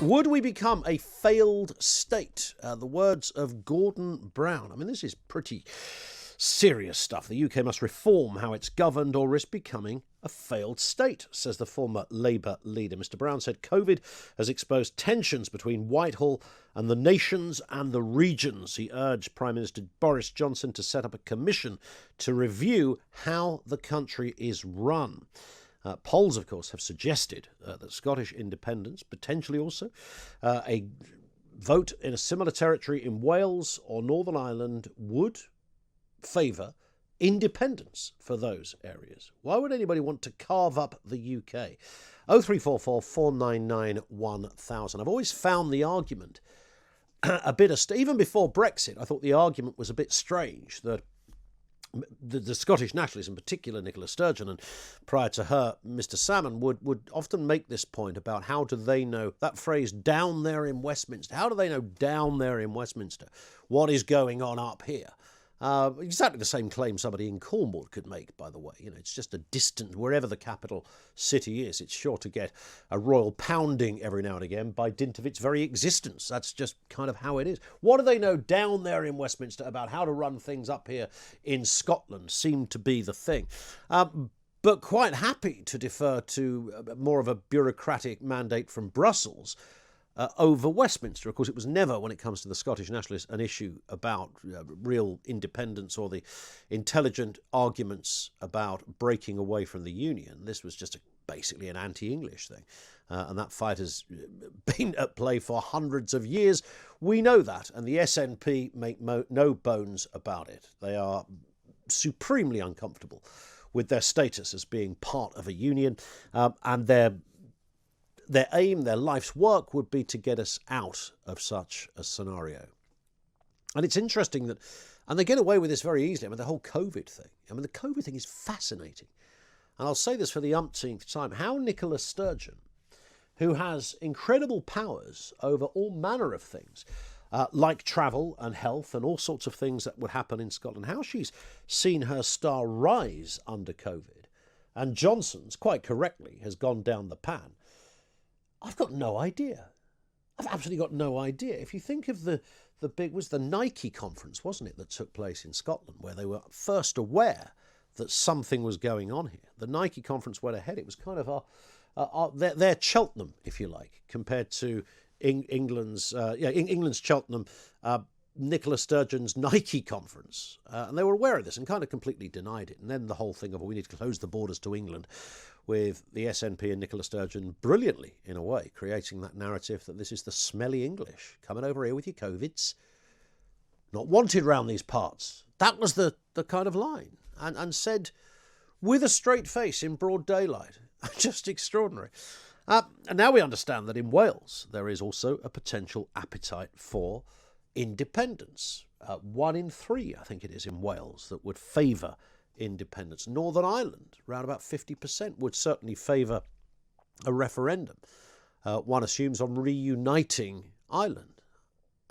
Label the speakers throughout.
Speaker 1: Would we become a failed state? The words of Gordon Brown. I mean, this is pretty serious stuff. The UK must reform how it's governed or risk becoming a failed state, says the former Labour leader. Mr Brown said COVID has exposed tensions between Whitehall and the nations and the regions. He urged Prime Minister Boris Johnson to set up a commission to review how the country is run. Polls, of course, have suggested that Scottish independence, potentially also a vote in a similar territory in Wales or Northern Ireland, would favour independence for those areas. Why would anybody want to carve up the UK? 0344 499 1000. I've always found the argument a bit even before Brexit, I thought the argument was a bit strange that the Scottish nationalists, in particular Nicola Sturgeon, and prior to her, Mr Salmon, would often make this point about how do they know, that phrase, down there in Westminster, how do they know down there in Westminster what is going on up here? Exactly the same claim somebody in Cornwall could make, by the way. You know, it's just a distant, wherever the capital city is, it's sure to get a royal pounding every now and again by dint of its very existence. That's just kind of how it is. What do they know down there in Westminster about how to run things up here in Scotland seemed to be the thing. But quite happy to defer to more of a bureaucratic mandate from Brussels over Westminster. Of course, it was never, when it comes to the Scottish nationalists, an issue about real independence or the intelligent arguments about breaking away from the Union. This was just basically an anti-English thing. And that fight has been at play for hundreds of years. We know that. And the SNP make no bones about it. They are supremely uncomfortable with their status as being part of a union, and their aim, their life's work would be to get us out of such a scenario. And it's interesting that, and they get away with this very easily. I mean, the whole COVID thing. I mean, the COVID thing is fascinating. And I'll say this for the umpteenth time, how Nicola Sturgeon, who has incredible powers over all manner of things, like travel and health and all sorts of things that would happen in Scotland, how she's seen her star rise under COVID. And Johnson's, quite correctly, has gone down the pan. I've got no idea. I've absolutely got no idea. If you think of the Nike conference, wasn't it, that took place in Scotland, where they were first aware that something was going on here. The Nike conference went ahead. It was kind of their Cheltenham, if you like, compared to England's Cheltenham, Nicola Sturgeon's Nike conference. And they were aware of this and kind of completely denied it. And then the whole thing of, we need to close the borders to England, with the SNP and Nicola Sturgeon brilliantly, in a way, creating that narrative that this is the smelly English coming over here with your COVIDs. Not wanted round these parts. That was the kind of line. And said with a straight face in broad daylight. Just extraordinary. And now we understand that in Wales there is also a potential appetite for independence. 1 in 3, I think it is, in Wales that would favour independence. Northern Ireland, around about 50%, would certainly favour a referendum. One assumes on reuniting Ireland.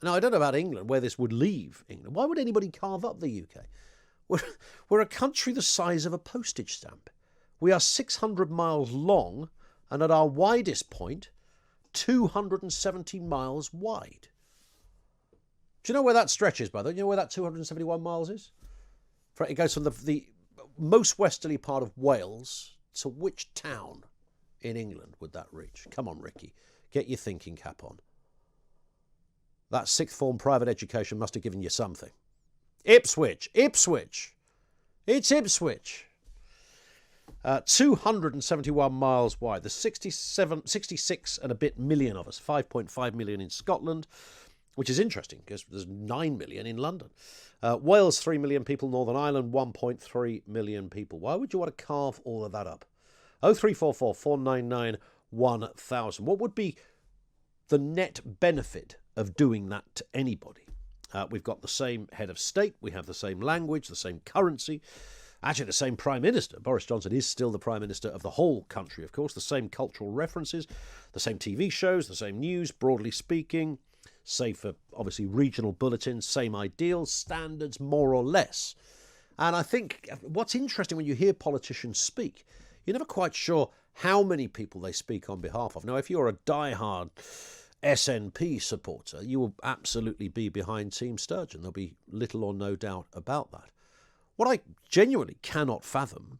Speaker 1: Now, I don't know about England, where this would leave England. Why would anybody carve up the UK? We're a country the size of a postage stamp. We are 600 miles long and at our widest point, 270 miles wide. Do you know where that stretches, by the way? Do you know where that 271 miles is? It goes from the most westerly part of Wales to which town in England would that reach? Come on, Ricky. Get your thinking cap on. That sixth form private education must have given you something. Ipswich. It's Ipswich. 271 miles wide. There's 66 and a bit million of us. 5.5 million in Scotland, which is interesting because there's 9 million in London. Wales, 3 million people. Northern Ireland, 1.3 million people. Why would you want to carve all of that up? 0344 499 1000. What would be the net benefit of doing that to anybody? We've got the same head of state. We have the same language, the same currency. Actually, the same Prime Minister. Boris Johnson is still the Prime Minister of the whole country, of course. The same cultural references, the same TV shows, the same news, broadly speaking, save for, obviously, regional bulletins, same ideals, standards, more or less. And I think what's interesting when you hear politicians speak, you're never quite sure how many people they speak on behalf of. Now, if you're a diehard SNP supporter, you will absolutely be behind Team Sturgeon. There'll be little or no doubt about that. What I genuinely cannot fathom,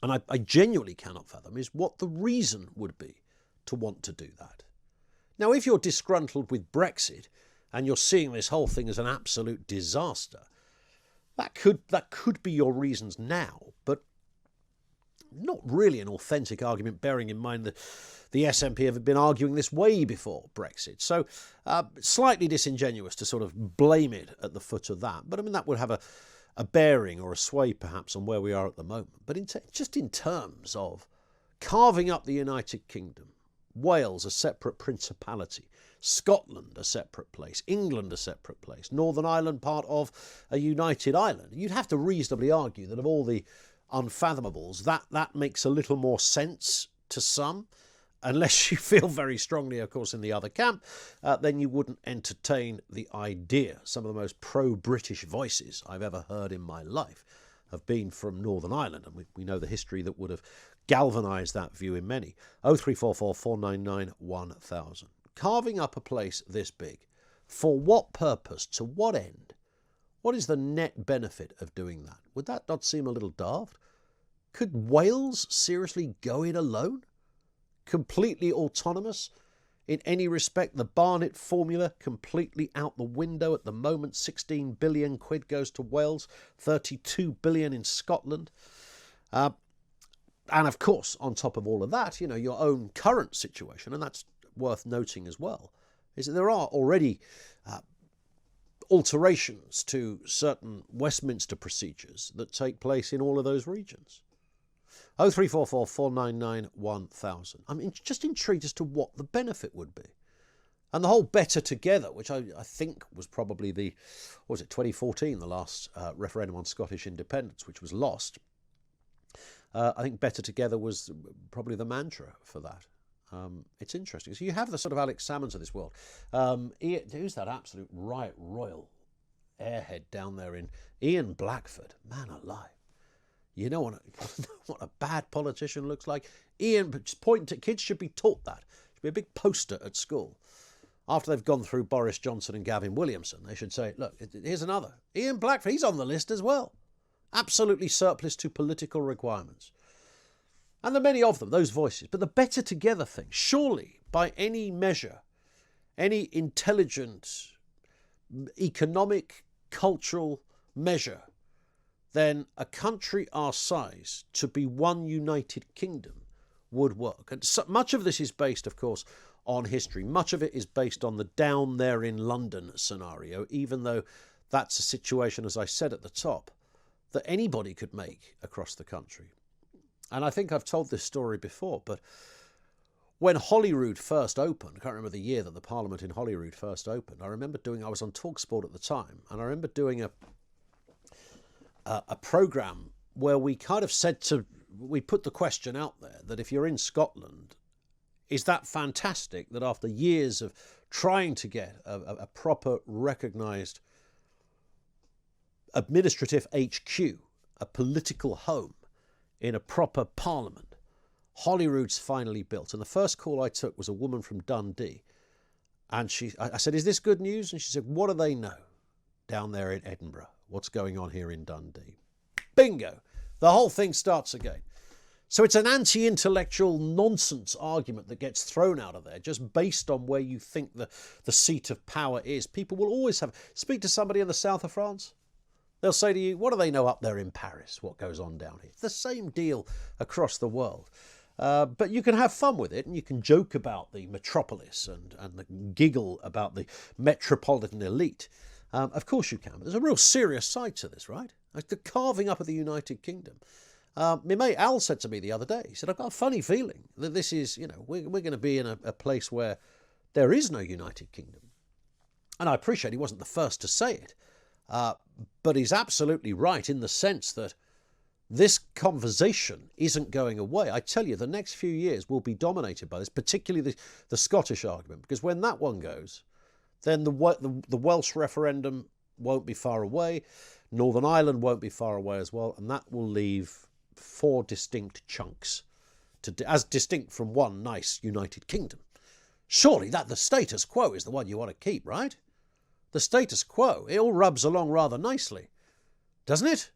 Speaker 1: and I genuinely cannot fathom, is what the reason would be to want to do that. Now, if you're disgruntled with Brexit and you're seeing this whole thing as an absolute disaster, that could be your reasons now, but not really an authentic argument, bearing in mind that the SNP have been arguing this way before Brexit. So slightly disingenuous to sort of blame it at the foot of that. But I mean, that would have a bearing or a sway perhaps on where we are at the moment. But just in terms of carving up the United Kingdom, Wales a separate principality, Scotland a separate place, England a separate place, Northern Ireland part of a united Ireland, you'd have to reasonably argue that of all the unfathomable, that makes a little more sense to some, unless you feel very strongly, of course, in the other camp, then you wouldn't entertain the idea. Some of the most pro-British voices I've ever heard in my life have been from Northern Ireland, and we know the history that would have galvanised that view in many. 0344 499 1000. Carving up a place this big, for what purpose, to what end? What is the net benefit of doing that? Would that not seem a little daft? Could Wales seriously go in alone? Completely autonomous? In any respect, the Barnett formula completely out the window at the moment. 16 billion quid goes to Wales, 32 billion in Scotland. And of course, on top of all of that, you know, your own current situation, and that's worth noting as well, is that there are already alterations to certain Westminster procedures that take place in all of those regions. 0344 499 1000. I'm just intrigued as to what the benefit would be. And the whole Better Together, which I think was probably 2014, the last referendum on Scottish independence, which was lost. I think Better Together was probably the mantra for that. It's interesting. So you have the sort of Alex Salmons of this world. Who's that absolute royal airhead down there in Ian Blackford? Man alive. You know what a bad politician looks like? Ian, just point to kids should be taught that. Should be a big poster at school. After they've gone through Boris Johnson and Gavin Williamson, they should say, look, here's another. Ian Blackford, he's on the list as well. Absolutely surplus to political requirements. And there are many of them, those voices. But the Better Together thing, surely by any measure, any intelligent economic, cultural measure, then a country our size to be one united kingdom would work. And so much of this is based, of course, on history. Much of it is based on the down there in London scenario, even though that's a situation, as I said at the top, that anybody could make across the country. And I think I've told this story before, but when Holyrood first opened, I can't remember the year that the Parliament in Holyrood first opened, I was on TalkSport at the time, and I remember doing a programme where we kind of we put the question out there that if you're in Scotland, is that fantastic that after years of trying to get a proper recognised administrative HQ, a political home in a proper parliament, Holyrood's finally built? And the first call I took was a woman from Dundee. And I said, is this good news? And she said, what do they know down there in Edinburgh? What's going on here in Dundee? Bingo! The whole thing starts again. So it's an anti-intellectual nonsense argument that gets thrown out of there just based on where you think the seat of power is. People will always speak to somebody in the south of France. They'll say to you, what do they know up there in Paris? What goes on down here? It's the same deal across the world. But you can have fun with it, and you can joke about the metropolis and giggle about the metropolitan elite. Of course you can, but there's a real serious side to this, right? Like the carving up of the United Kingdom. My mate Al said to me the other day, he said, I've got a funny feeling that this is, we're going to be in a place where there is no United Kingdom. And I appreciate he wasn't the first to say it, but he's absolutely right in the sense that this conversation isn't going away. I tell you, the next few years will be dominated by this, particularly the Scottish argument, because when that one goes, then the Welsh referendum won't be far away. Northern Ireland won't be far away as well. And that will leave 4 distinct chunks, as distinct from one nice United Kingdom. Surely that the status quo is the one you want to keep, right? The status quo, it all rubs along rather nicely, doesn't it?